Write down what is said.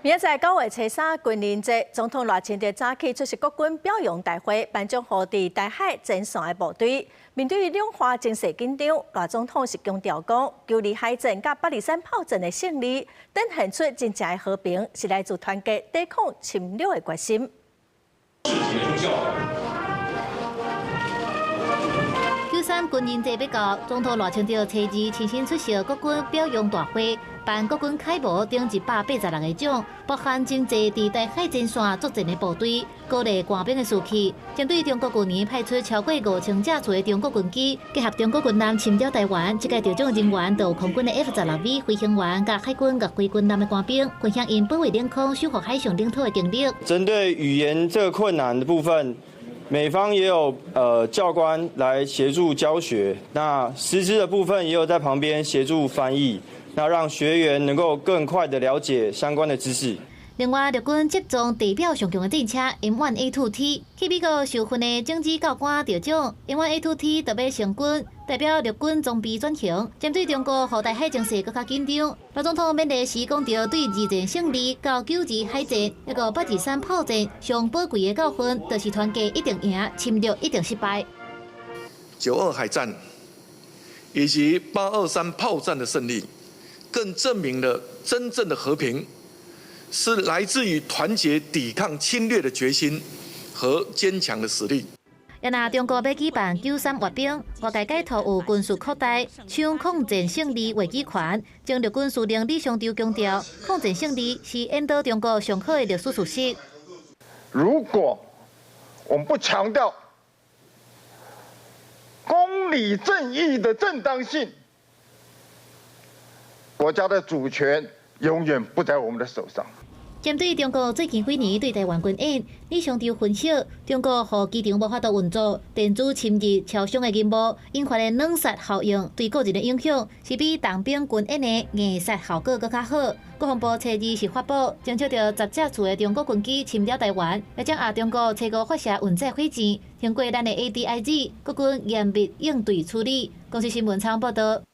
明仔载9月初3军人节，总统赖清德早起出席国军表扬大会，颁奖予伫台海前线的部队。面对两化情势紧张，赖总统是强调讲，9日海战甲823炮战的胜利，展现出真正的和平是来自团结抵抗侵略的决心。 93军人节要到，总统赖清德初二亲身出席国军表扬大会，颁国军楷模顶186个奖，包含真济伫台海前线作战的部队，鼓励官兵的士气。针对中国去年派出超过5000架次的中国军机，结合中国军舰侵扰台湾，这届得奖人员就有空军的 F-16V 飞行员、甲海军甲飞军舰的官兵，分享因保卫领空、守护海上领土的经历。针对语言这个困难的部分。 美方也有教官来协助教学，那师资的部分也有在旁边协助翻译，那让学员能够更快的了解相关的知识。另外，陆军即装地表上强的战车 M1A2T， 去美国受训的政治教官得奖 ，M1A2T 特别成军，代表陆军装备转型。针对中国和台海情势更加紧张，赖总统勉励时讲到，对二战胜利到9日海战，一个823炮战，上宝贵的教训，就是团结一定赢，侵略一定失败。9·2海战以及823炮战的胜利，更证明了真正的和平。 是来自于团结抵抗侵略的决心和坚强的实力。也那中国要举办93阅兵，外界解读有军事扩大，抢抗战胜利为己权。将陆军司令李尚洲强调，抗战胜利是引导中国上好的历史事实。如果我们不强调公理正义的正当性，国家的主权 永远不在我们的手上。针对中国最近几年对台湾军演，李尚洲分析，中国和机场无法度运作，电子侵入超商的任务，引发的冷杀效应对个人的影响，是比当兵军演的硬杀效果更较好。国防部初二是发布，侦测到10架次的中国军机侵扰台湾，也将中国初5发射运载火箭，经过咱的 ADIZ， 国军严密应对处理。公司新闻参报道。